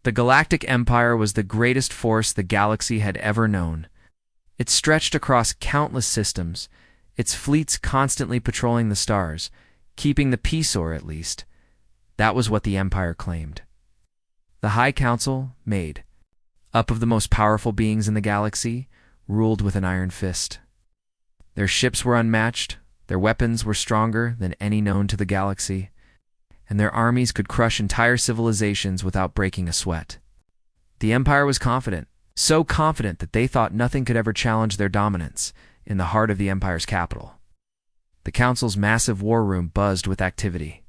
The Galactic Empire was the greatest force the galaxy had ever known. It stretched across countless systems, its fleets constantly patrolling the stars, keeping the peace, or at least, that was what the Empire claimed. The High Council, made up of the most powerful beings in the galaxy, ruled with an iron fist. Their ships were unmatched, their weapons were stronger than any known to the galaxy, and their armies could crush entire civilizations without breaking a sweat. The Empire was confident, so confident that they thought nothing could ever challenge their dominance in the heart of the Empire's capital. The Council's massive war room buzzed with activity.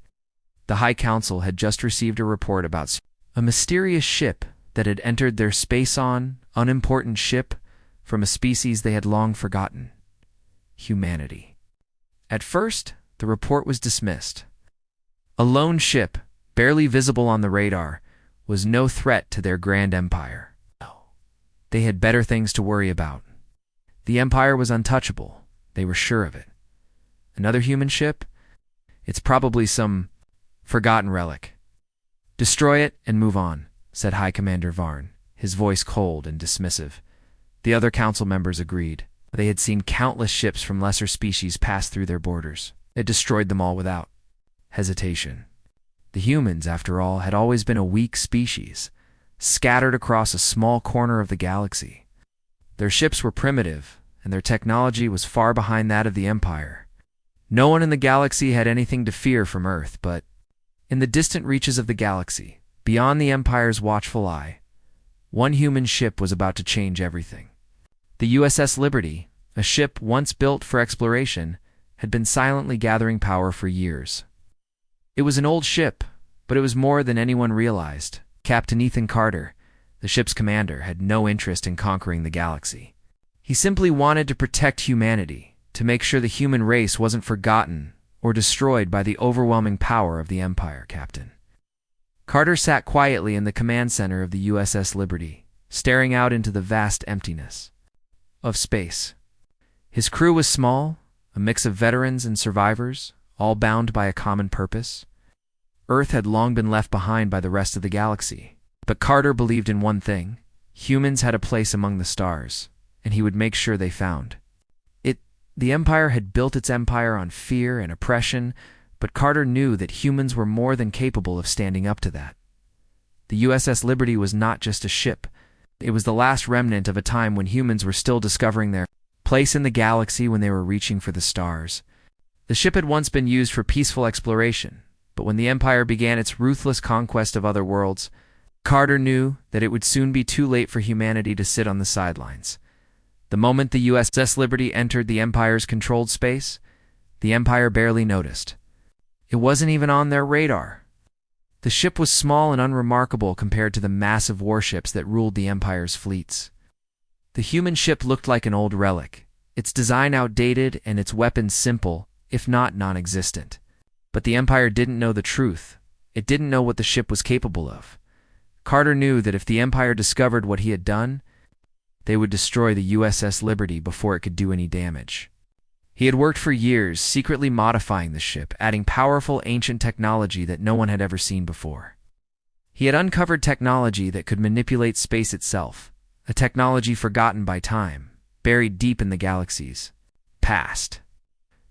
The High Council had just received a report about a mysterious ship that had entered their unimportant ship from a species they had long forgotten: humanity. At first, the report was dismissed. A lone ship, barely visible on the radar, was no threat to their grand empire. They had better things to worry about. The Empire was untouchable. They were sure of it. Another human ship? It's probably some forgotten relic. Destroy it and move on, said High Commander Varn, his voice cold and dismissive. The other council members agreed. They had seen countless ships from lesser species pass through their borders. It destroyed them all without hesitation. The humans, after all, had always been a weak species, scattered across a small corner of the galaxy. Their ships were primitive, and their technology was far behind that of the Empire. No one in the galaxy had anything to fear from Earth, but in the distant reaches of the galaxy, beyond the Empire's watchful eye, one human ship was about to change everything. The USS Liberty, a ship once built for exploration, had been silently gathering power for years. It was an old ship, but it was more than anyone realized. Captain Ethan Carter, the ship's commander, had no interest in conquering the galaxy. He simply wanted to protect humanity, to make sure the human race wasn't forgotten or destroyed by the overwhelming power of the Empire. Captain Carter sat quietly in the command center of the USS Liberty, staring out into the vast emptiness of space. His crew was small, a mix of veterans and survivors, all bound by a common purpose. Earth had long been left behind by the rest of the galaxy. But Carter believed in one thing: humans had a place among the stars, and he would make sure they found it. The Empire had built its empire on fear and oppression, but Carter knew that humans were more than capable of standing up to that. The USS Liberty was not just a ship. It was the last remnant of a time when humans were still discovering their place in the galaxy, when they were reaching for the stars. The ship had once been used for peaceful exploration, but when the Empire began its ruthless conquest of other worlds, Carter knew that it would soon be too late for humanity to sit on the sidelines. The moment the USS Liberty entered the Empire's controlled space, the Empire barely noticed. It wasn't even on their radar. The ship was small and unremarkable compared to the massive warships that ruled the Empire's fleets. The human ship looked like an old relic, its design outdated and its weapons simple, if not non-existent. But the Empire didn't know the truth. It didn't know what the ship was capable of. Carter knew that if the Empire discovered what he had done, they would destroy the USS Liberty before it could do any damage. He had worked for years, secretly modifying the ship, adding powerful ancient technology that no one had ever seen before. He had uncovered technology that could manipulate space itself, a technology forgotten by time, buried deep in the galaxy's past.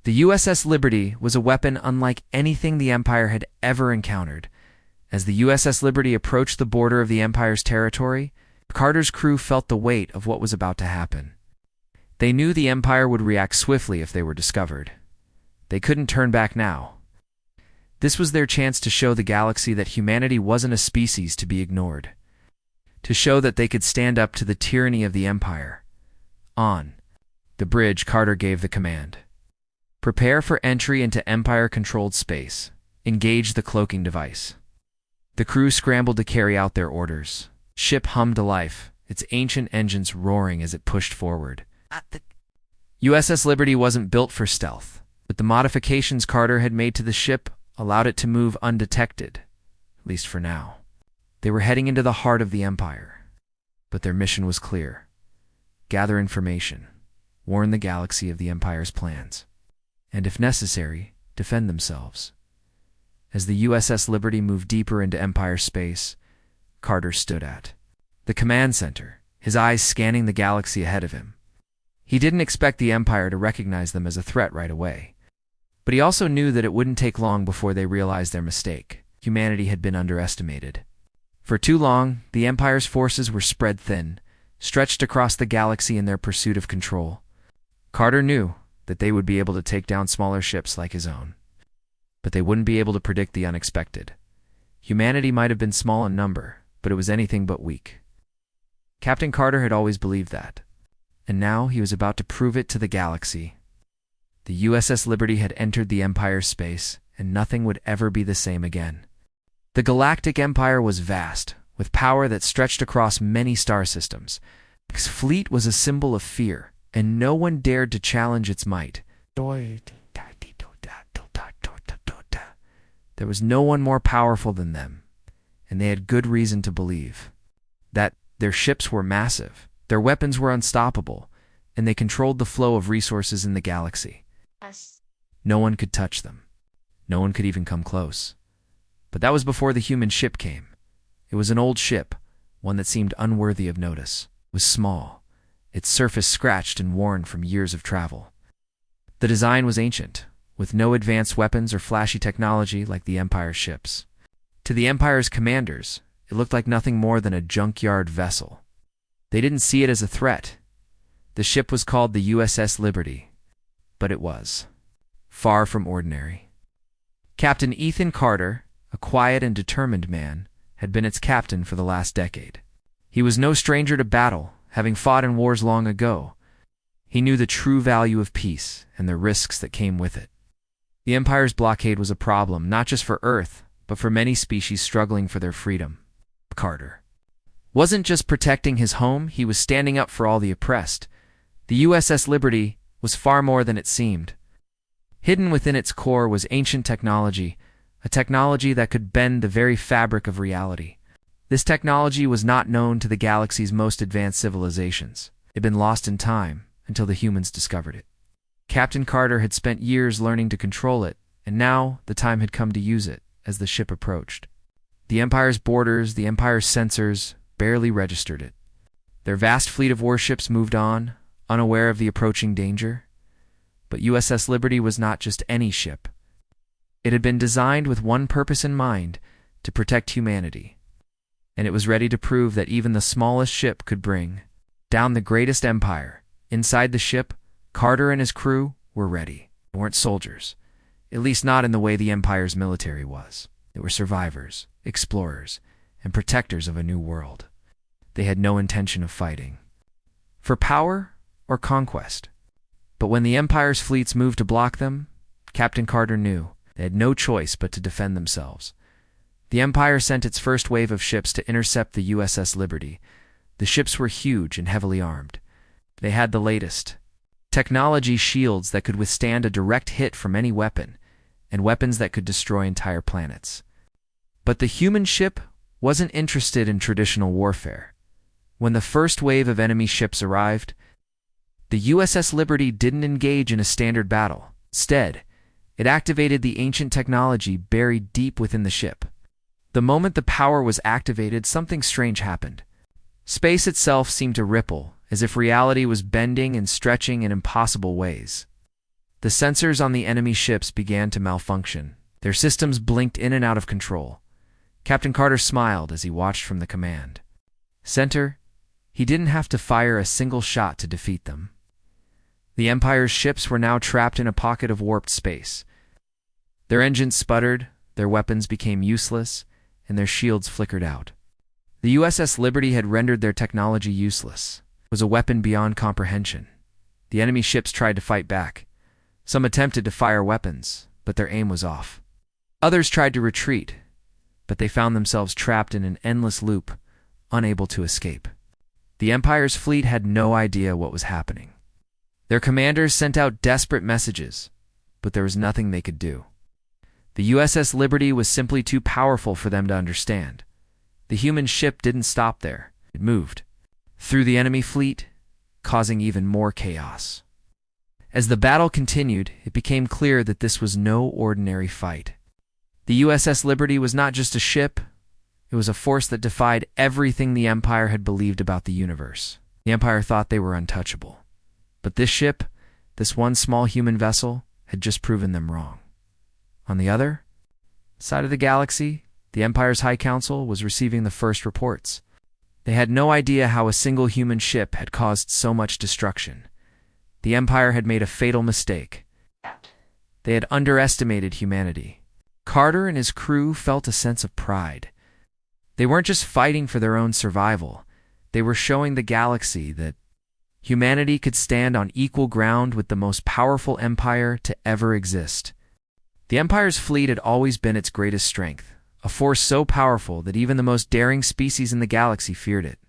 The USS Liberty was a weapon unlike anything the Empire had ever encountered. As the USS Liberty approached the border of the Empire's territory, Carter's crew felt the weight of what was about to happen. They knew the Empire would react swiftly if they were discovered. They couldn't turn back now. This was their chance to show the galaxy that humanity wasn't a species to be ignored. To show that they could stand up to the tyranny of the Empire. On the bridge, Carter gave the command: prepare for entry into Empire-controlled space. Engage the cloaking device. The crew scrambled to carry out their orders. Ship hummed to life, its ancient engines roaring as it pushed forward. The USS Liberty wasn't built for stealth, but the modifications Carter had made to the ship allowed it to move undetected, at least for now. They were heading into the heart of the Empire, but their mission was clear: gather information, warn the galaxy of the Empire's plans, and if necessary, defend themselves. As the USS Liberty moved deeper into Empire space, Carter stood at the command center, his eyes scanning the galaxy ahead of him. He didn't expect the Empire to recognize them as a threat right away. But he also knew that it wouldn't take long before they realized their mistake. Humanity had been underestimated. For too long, the Empire's forces were spread thin, stretched across the galaxy in their pursuit of control. Carter knew that they would be able to take down smaller ships like his own. But they wouldn't be able to predict the unexpected. Humanity might have been small in number, but it was anything but weak. Captain Carter had always believed that. And now he was about to prove it to the galaxy. The USS Liberty had entered the Empire's space, and nothing would ever be the same again. The Galactic Empire was vast, with power that stretched across many star systems. Its fleet was a symbol of fear, and no one dared to challenge its might. There was no one more powerful than them, and they had good reason to believe that their ships were massive, their weapons were unstoppable, and they controlled the flow of resources in the galaxy. No one could touch them. No one could even come close. But that was before the human ship came. It was an old ship, one that seemed unworthy of notice. It was small, its surface scratched and worn from years of travel. The design was ancient, with no advanced weapons or flashy technology like the Empire's ships. To the Empire's commanders, it looked like nothing more than a junkyard vessel. They didn't see it as a threat. The ship was called the USS Liberty, but it was far from ordinary. Captain Ethan Carter, a quiet and determined man, had been its captain for the last decade. He was no stranger to battle, having fought in wars long ago. He knew the true value of peace and the risks that came with it. The Empire's blockade was a problem, not just for Earth, but for many species struggling for their freedom. Carter wasn't just protecting his home, he was standing up for all the oppressed. The USS Liberty was far more than it seemed. Hidden within its core was ancient technology, a technology that could bend the very fabric of reality. This technology was not known to the galaxy's most advanced civilizations. It had been lost in time until the humans discovered it. Captain Carter had spent years learning to control it, and now the time had come to use it as the ship approached. The Empire's borders, the Empire's sensors, barely registered it. Their vast fleet of warships moved on, unaware of the approaching danger. But USS Liberty was not just any ship. It had been designed with one purpose in mind, to protect humanity. And it was ready to prove that even the smallest ship could bring down the greatest empire. Inside the ship, Carter and his crew were ready. They weren't soldiers, at least not in the way the Empire's military was. They were survivors, explorers, and protectors of a new world. They had no intention of fighting for power or conquest. But when the Empire's fleets moved to block them, Captain Carter knew they had no choice but to defend themselves. The Empire sent its first wave of ships to intercept the USS Liberty. The ships were huge and heavily armed. They had the latest technology shields that could withstand a direct hit from any weapon, and weapons that could destroy entire planets. But the human ship wasn't interested in traditional warfare. When the first wave of enemy ships arrived, the USS Liberty didn't engage in a standard battle. Instead, it activated the ancient technology buried deep within the ship. The moment the power was activated, something strange happened. Space itself seemed to ripple, as if reality was bending and stretching in impossible ways. The sensors on the enemy ships began to malfunction. Their systems blinked in and out of control. Captain Carter smiled as he watched from the command center. He didn't have to fire a single shot to defeat them. The Empire's ships were now trapped in a pocket of warped space. Their engines sputtered, their weapons became useless, and their shields flickered out. The USS Liberty had rendered their technology useless. It was a weapon beyond comprehension. The enemy ships tried to fight back. Some attempted to fire weapons, but their aim was off. Others tried to retreat, but they found themselves trapped in an endless loop, unable to escape. The Empire's fleet had no idea what was happening. Their commanders sent out desperate messages, but there was nothing they could do. The USS Liberty was simply too powerful for them to understand. The human ship didn't stop there. It moved through the enemy fleet, causing even more chaos. As the battle continued, it became clear that this was no ordinary fight. The USS Liberty was not just a ship, It was a force that defied everything the Empire had believed about the universe. The Empire thought they were untouchable. But this ship, this one small human vessel, had just proven them wrong. On the other side of the galaxy, the Empire's High Council was receiving the first reports. They had no idea how a single human ship had caused so much destruction. The Empire had made a fatal mistake. They had underestimated humanity. Carter and his crew felt a sense of pride. They weren't just fighting for their own survival. They were showing the galaxy that humanity could stand on equal ground with the most powerful empire to ever exist. The Empire's fleet had always been its greatest strength, a force so powerful that even the most daring species in the galaxy feared it.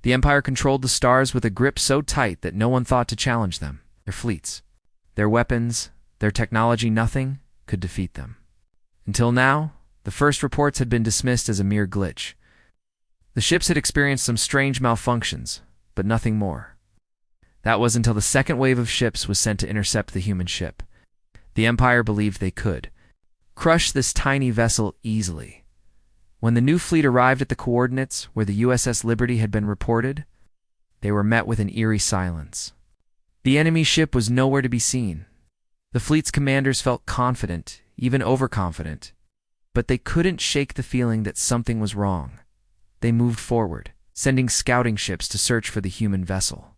The Empire controlled the stars with a grip so tight that no one thought to challenge them. Their fleets, their weapons, their technology, nothing could defeat them. Until now, the first reports had been dismissed as a mere glitch. The ships had experienced some strange malfunctions, but nothing more. That was until the second wave of ships was sent to intercept the human ship. The Empire believed they could crush this tiny vessel easily. When the new fleet arrived at the coordinates where the USS Liberty had been reported, they were met with an eerie silence. The enemy ship was nowhere to be seen. The fleet's commanders felt confident, even overconfident, but they couldn't shake the feeling that something was wrong. They moved forward, sending scouting ships to search for the human vessel.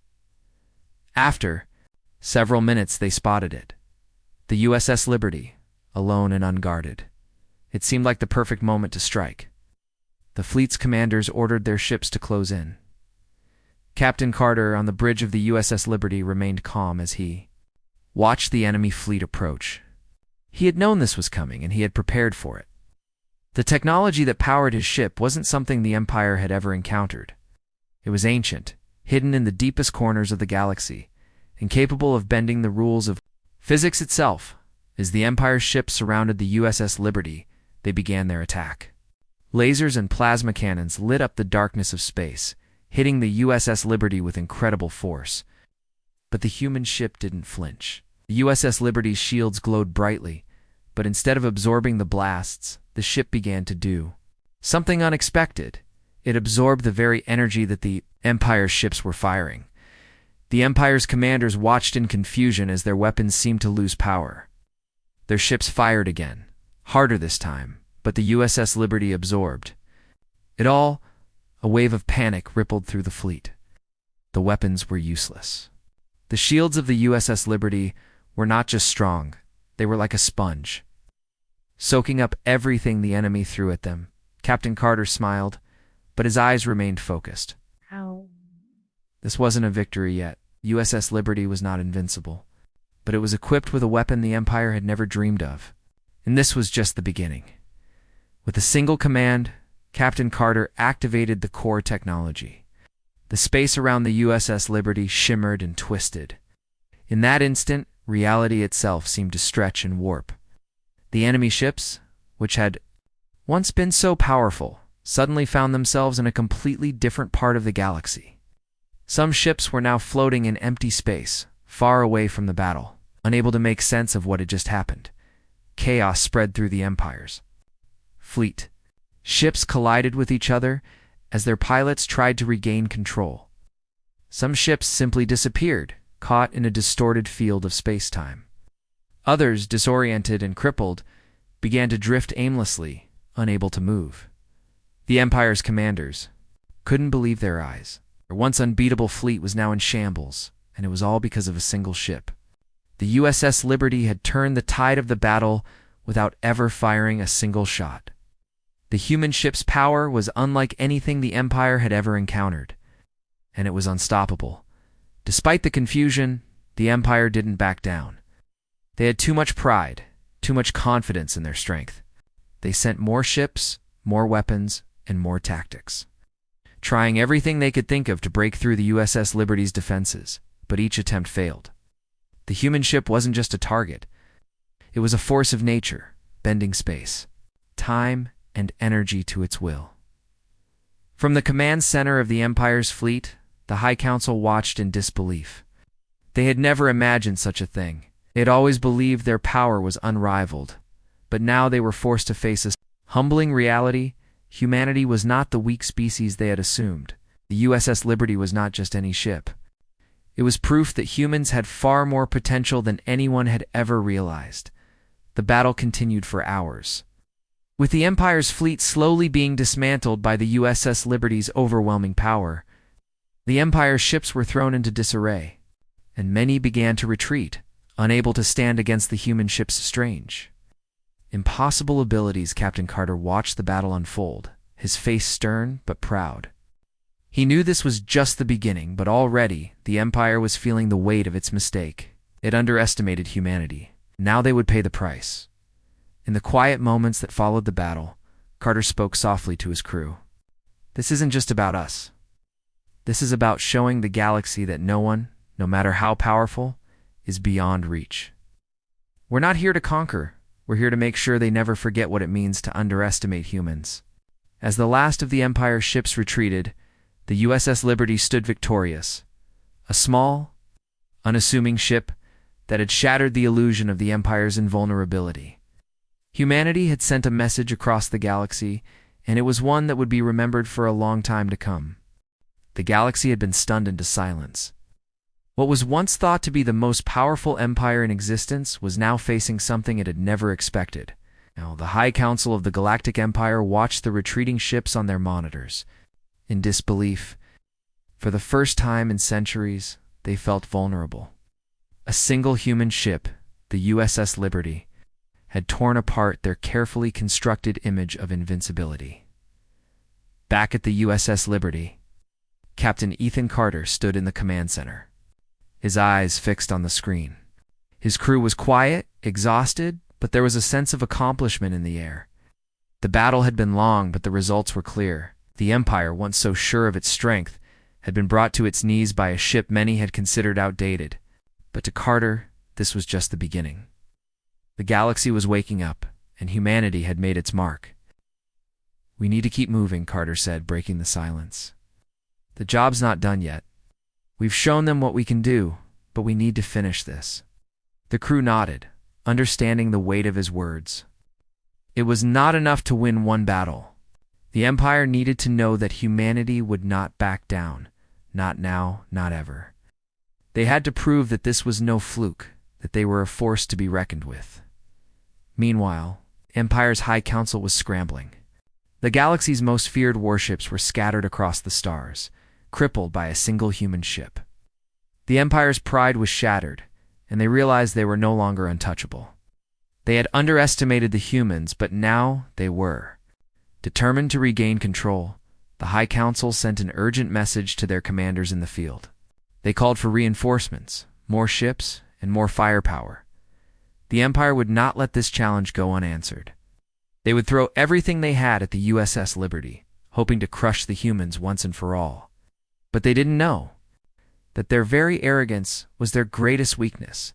After several minutes, they spotted it. The USS Liberty, alone and unguarded. It seemed like the perfect moment to strike. The fleet's commanders ordered their ships to close in. Captain Carter on the bridge of the USS Liberty remained calm as he watched the enemy fleet approach. He had known this was coming, and he had prepared for it. The technology that powered his ship wasn't something the Empire had ever encountered. It was ancient, hidden in the deepest corners of the galaxy, and capable of bending the rules of physics itself. As the Empire's ships surrounded the USS Liberty, they began their attack. Lasers and plasma cannons lit up the darkness of space, hitting the USS Liberty with incredible force. But the human ship didn't flinch. The USS Liberty's shields glowed brightly, but instead of absorbing the blasts, the ship began to do something unexpected. It absorbed the very energy that the Empire's ships were firing. The Empire's commanders watched in confusion as their weapons seemed to lose power. Their ships fired again, harder this time, but the USS Liberty absorbed it all. A wave of panic rippled through the fleet. The weapons were useless. The shields of the USS Liberty were not just strong, they were like a sponge, soaking up everything the enemy threw at them. Captain Carter smiled, but his eyes remained focused. Ow. This wasn't a victory yet. USS Liberty was not invincible, but it was equipped with a weapon the Empire had never dreamed of. And this was just the beginning. With a single command, Captain Carter activated the core technology. The space around the USS Liberty shimmered and twisted. In that instant, reality itself seemed to stretch and warp. The enemy ships, which had once been so powerful, suddenly found themselves in a completely different part of the galaxy. Some ships were now floating in empty space, far away from the battle, unable to make sense of what had just happened. Chaos spread through the Empire's fleet. Ships collided with each other as their pilots tried to regain control. Some ships simply disappeared, caught in a distorted field of space-time. Others, disoriented and crippled, began to drift aimlessly, unable to move. The Empire's commanders couldn't believe their eyes. Their once unbeatable fleet was now in shambles, and it was all because of a single ship. The USS Liberty had turned the tide of the battle without ever firing a single shot. The human ship's power was unlike anything the Empire had ever encountered, and it was unstoppable. Despite the confusion, the Empire didn't back down. They had too much pride, too much confidence in their strength. They sent more ships, more weapons, and more tactics, trying everything they could think of to break through the USS Liberty's defenses, but each attempt failed. The human ship wasn't just a target. It was a force of nature, bending space, time, and energy to its will. From the command center of the Empire's fleet, the High Council watched in disbelief. They had never imagined such a thing. They had always believed their power was unrivaled, but now they were forced to face a humbling reality. humanity was not the weak species they had assumed. The USS Liberty was not just any ship. It was proof that humans had far more potential than anyone had ever realized. The battle continued for hours, with the Empire's fleet slowly being dismantled by the USS Liberty's overwhelming power. The Empire's ships were thrown into disarray, and many began to retreat, unable to stand against the human ship's strange, impossible abilities. Captain Carter watched the battle unfold, his face stern but proud. He knew this was just the beginning, but already the Empire was feeling the weight of its mistake. It underestimated humanity. Now they would pay the price. In the quiet moments that followed the battle, Carter spoke softly to his crew. "This isn't just about us. This is about showing the galaxy that no one, no matter how powerful, is beyond reach. We're not here to conquer. We're here to make sure they never forget what it means to underestimate humans." As the last of the Empire's ships retreated, the USS Liberty stood victorious, a small, unassuming ship that had shattered the illusion of the Empire's invulnerability. Humanity had sent a message across the galaxy, and it was one that would be remembered for a long time to come. The galaxy had been stunned into silence. What was once thought to be the most powerful empire in existence was now facing something it had never expected. Now, the High Council of the Galactic Empire watched the retreating ships on their monitors. In disbelief, for the first time in centuries, they felt vulnerable. A single human ship, the USS Liberty, had torn apart their carefully constructed image of invincibility. Back at the USS Liberty, Captain Ethan Carter stood in the command center, his eyes fixed on the screen. His crew was quiet, exhausted, but there was a sense of accomplishment in the air. The battle had been long, but the results were clear. The Empire, once so sure of its strength, had been brought to its knees by a ship many had considered outdated. But to Carter, this was just the beginning. The galaxy was waking up, and humanity had made its mark. "We need to keep moving," Carter said, breaking the silence. "The job's not done yet. We've shown them what we can do, but we need to finish this." The crew nodded, understanding the weight of his words. It was not enough to win one battle. The Empire needed to know that humanity would not back down. Not now, not ever. They had to prove that this was no fluke, that they were a force to be reckoned with. Meanwhile, Empire's High Council was scrambling. The galaxy's most feared warships were scattered across the stars, crippled by a single human ship. The Empire's pride was shattered, and they realized they were no longer untouchable. They had underestimated the humans, but now they were. Determined to regain control, the High Council sent an urgent message to their commanders in the field. They called for reinforcements, more ships, and more firepower. The Empire would not let this challenge go unanswered. They would throw everything they had at the USS Liberty, hoping to crush the humans once and for all. But they didn't know that their very arrogance was their greatest weakness,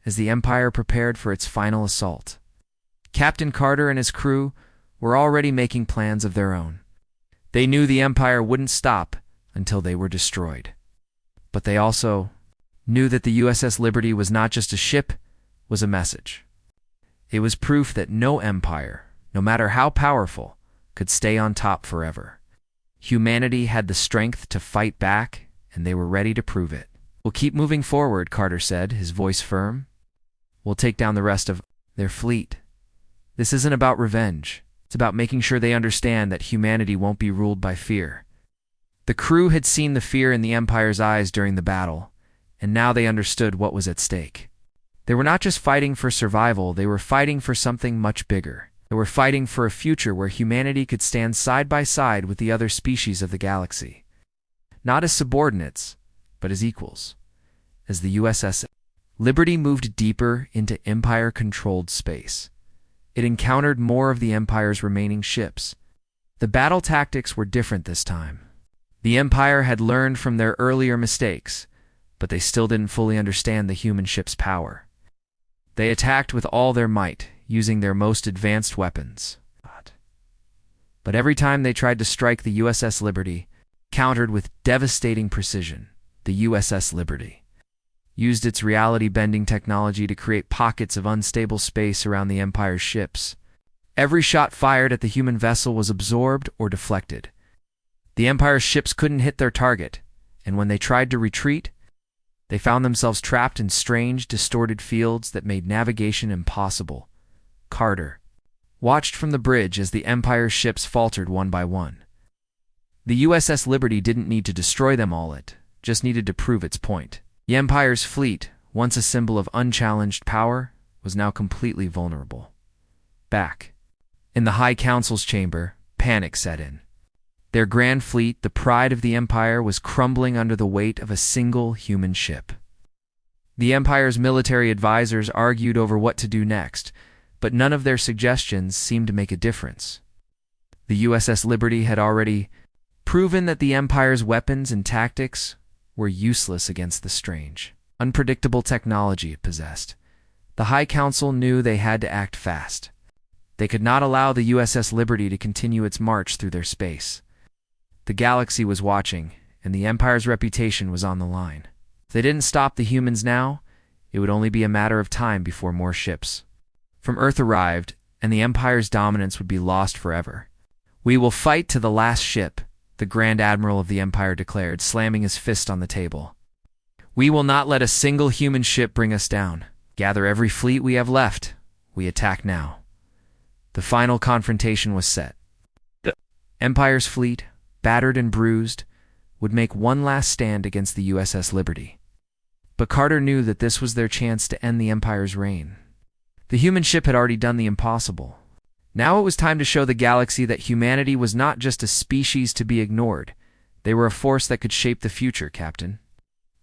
as the Empire prepared for its final assault. Captain Carter and his crew were already making plans of their own. They knew the Empire wouldn't stop until they were destroyed. But they also knew that the USS Liberty was not just a ship, was a message. It was proof that no empire, no matter how powerful, could stay on top forever. Humanity had the strength to fight back, and they were ready to prove it. "We'll keep moving forward," Carter said, his voice firm. "We'll take down the rest of their fleet. This isn't about revenge. It's about making sure they understand that humanity won't be ruled by fear." The crew had seen the fear in the Empire's eyes during the battle, and now they understood what was at stake. They were not just fighting for survival, they were fighting for something much bigger. They were fighting for a future where humanity could stand side by side with the other species of the galaxy. Not as subordinates, but as equals. As the USS Liberty moved deeper into Empire-controlled space, it encountered more of the Empire's remaining ships. The battle tactics were different this time. The Empire had learned from their earlier mistakes, but they still didn't fully understand the human ship's power. They attacked with all their might, using their most advanced weapons. But every time they tried to strike the USS Liberty, countered with devastating precision. The USS Liberty used its reality-bending technology to create pockets of unstable space around the Empire's ships. Every shot fired at the human vessel was absorbed or deflected. The Empire's ships couldn't hit their target, and when they tried to retreat, they found themselves trapped in strange, distorted fields that made navigation impossible. Carter watched from the bridge as the Empire's ships faltered one by one. The USS Liberty didn't need to destroy them all, it just needed to prove its point. The Empire's fleet, once a symbol of unchallenged power, was now completely vulnerable. Back in the High Council's chamber, panic set in. Their grand fleet, the pride of the Empire, was crumbling under the weight of a single human ship. The Empire's military advisors argued over what to do next, but none of their suggestions seemed to make a difference. The USS Liberty had already proven that the Empire's weapons and tactics were useless against the strange, unpredictable technology it possessed. The High Council knew they had to act fast. They could not allow the USS Liberty to continue its march through their space. The galaxy was watching, and the Empire's reputation was on the line. If they didn't stop the humans now, it would only be a matter of time before more ships from Earth arrived, and the Empire's dominance would be lost forever. "We will fight to the last ship," the Grand Admiral of the Empire declared, slamming his fist on the table. "We will not let a single human ship bring us down. Gather every fleet we have left. We attack now." The final confrontation was set. The Empire's fleet, battered and bruised, would make one last stand against the USS Liberty. But Carter knew that this was their chance to end the Empire's reign. The human ship had already done the impossible. Now it was time to show the galaxy that humanity was not just a species to be ignored. They were a force that could shape the future, Captain.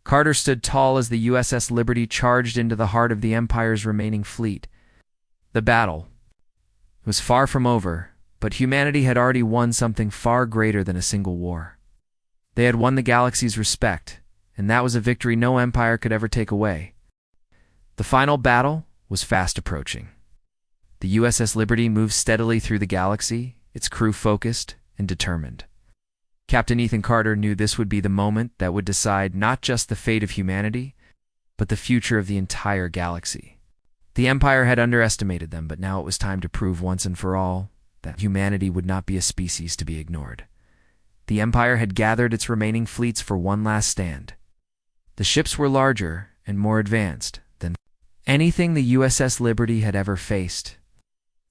Carter stood tall as the USS Liberty charged into the heart of the Empire's remaining fleet. The battle was far from over, but humanity had already won something far greater than a single war. They had won the galaxy's respect, and that was a victory no empire could ever take away. The final battle was fast approaching. The USS Liberty moved steadily through the galaxy, its crew focused and determined. Captain Ethan Carter knew this would be the moment that would decide not just the fate of humanity, but the future of the entire galaxy. The Empire had underestimated them, but now it was time to prove once and for all that humanity would not be a species to be ignored. The Empire had gathered its remaining fleets for one last stand. The ships were larger and more advanced than anything the USS Liberty had ever faced.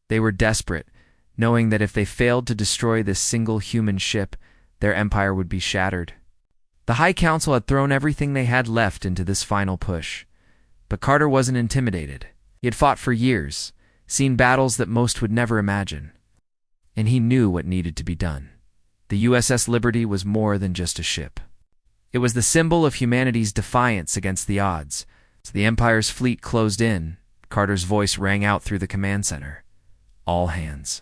They were desperate, knowing that if they failed to destroy this single human ship, their empire would be shattered. The High Council had thrown everything they had left into this final push. But Carter wasn't intimidated. He had fought for years, seen battles that most would never imagine. And he knew what needed to be done. The USS Liberty was more than just a ship. It was the symbol of humanity's defiance against the odds. As the Empire's fleet closed in, Carter's voice rang out through the command center. "All hands,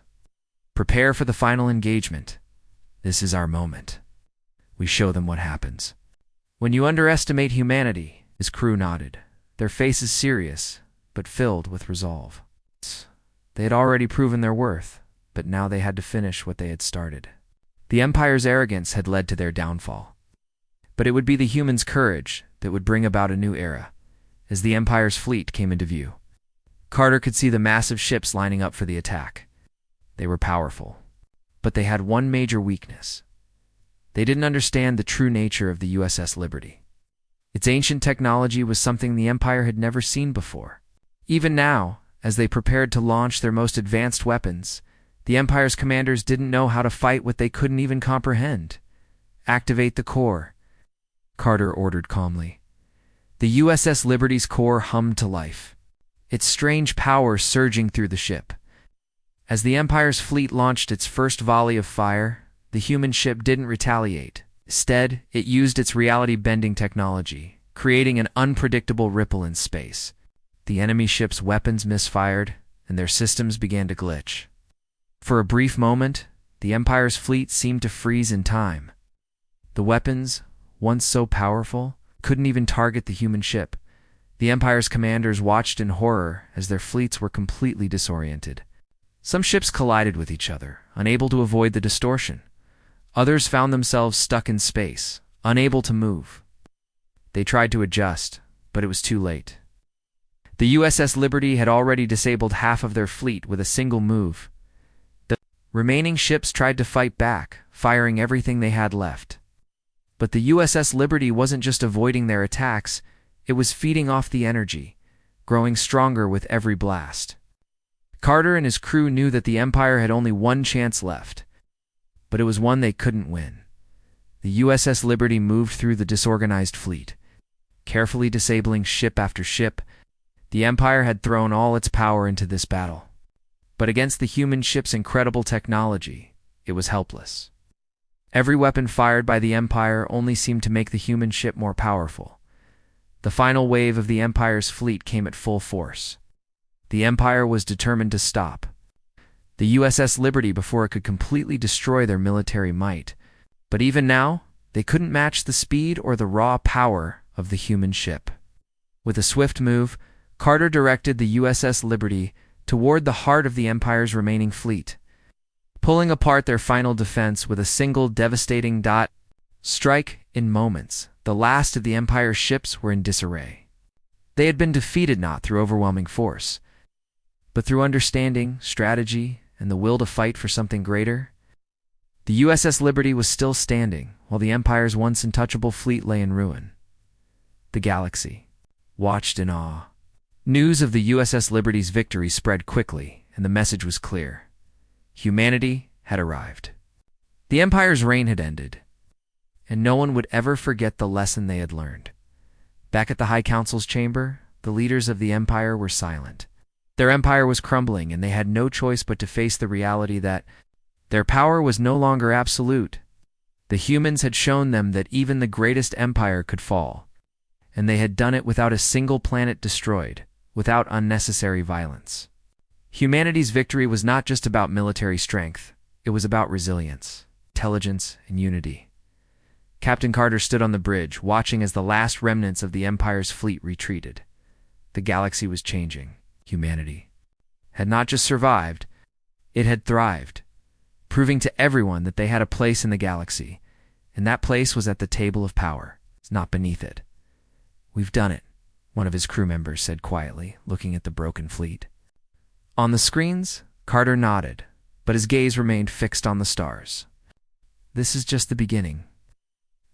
prepare for the final engagement. This is our moment. We show them what happens when you underestimate humanity." His crew nodded, their faces serious, but filled with resolve. They had already proven their worth, but now they had to finish what they had started. The Empire's arrogance had led to their downfall. But it would be the humans' courage that would bring about a new era. As the Empire's fleet came into view, Carter could see the massive ships lining up for the attack. They were powerful, but they had one major weakness. They didn't understand the true nature of the USS Liberty. Its ancient technology was something the Empire had never seen before. Even now, as they prepared to launch their most advanced weapons, the Empire's commanders didn't know how to fight what they couldn't even comprehend. "Activate the core," Carter ordered calmly. The USS Liberty's core hummed to life, its strange power surging through the ship. As the Empire's fleet launched its first volley of fire, the human ship didn't retaliate. Instead, it used its reality-bending technology, creating an unpredictable ripple in space. The enemy ship's weapons misfired, and their systems began to glitch. For a brief moment, the Empire's fleet seemed to freeze in time. The weapons, once so powerful, couldn't even target the human ship. The Empire's commanders watched in horror as their fleets were completely disoriented. Some ships collided with each other, unable to avoid the distortion. Others found themselves stuck in space, unable to move. They tried to adjust, but it was too late. The USS Liberty had already disabled half of their fleet with a single move. Remaining ships tried to fight back, firing everything they had left. But the USS Liberty wasn't just avoiding their attacks, it was feeding off the energy, growing stronger with every blast. Carter and his crew knew that the Empire had only one chance left, but it was one they couldn't win. The USS Liberty moved through the disorganized fleet, carefully disabling ship after ship. The Empire had thrown all its power into this battle. But against the human ship's incredible technology, it was helpless. Every weapon fired by the Empire only seemed to make the human ship more powerful. The final wave of the Empire's fleet came at full force. The Empire was determined to stop the USS Liberty before it could completely destroy their military might. But even now, they couldn't match the speed or the raw power of the human ship. With a swift move, Carter directed the USS Liberty toward the heart of the Empire's remaining fleet, pulling apart their final defense with a single devastating strike. In moments, the last of the Empire's ships were in disarray. They had been defeated not through overwhelming force, but through understanding, strategy, and the will to fight for something greater. The USS Liberty was still standing, while the Empire's once untouchable fleet lay in ruin. The galaxy watched in awe. News of the USS Liberty's victory spread quickly, and the message was clear. Humanity had arrived. The Empire's reign had ended, and no one would ever forget the lesson they had learned. Back at the High Council's chamber, the leaders of the Empire were silent. Their empire was crumbling, and they had no choice but to face the reality that their power was no longer absolute. The humans had shown them that even the greatest empire could fall, and they had done it without a single planet destroyed, without unnecessary violence. Humanity's victory was not just about military strength, it was about resilience, intelligence, and unity. Captain Carter stood on the bridge, watching as the last remnants of the Empire's fleet retreated. The galaxy was changing. Humanity had not just survived, it had thrived, proving to everyone that they had a place in the galaxy, and that place was at the table of power, not beneath it. "We've done it," one of his crew members said quietly, looking at the broken fleet. On the screens, Carter nodded, but his gaze remained fixed on the stars. "This is just the beginning.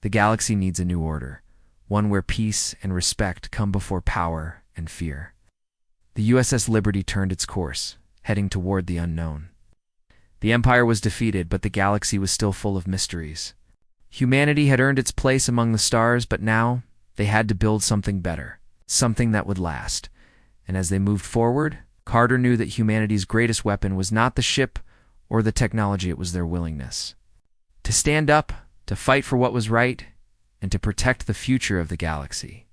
The galaxy needs a new order, one where peace and respect come before power and fear." The USS Liberty turned its course, heading toward the unknown. The Empire was defeated, but the galaxy was still full of mysteries. Humanity had earned its place among the stars, but now they had to build something better, something that would last. And as they moved forward, Carter knew that humanity's greatest weapon was not the ship or the technology, it was their willingness to stand up, to fight for what was right, and to protect the future of the galaxy.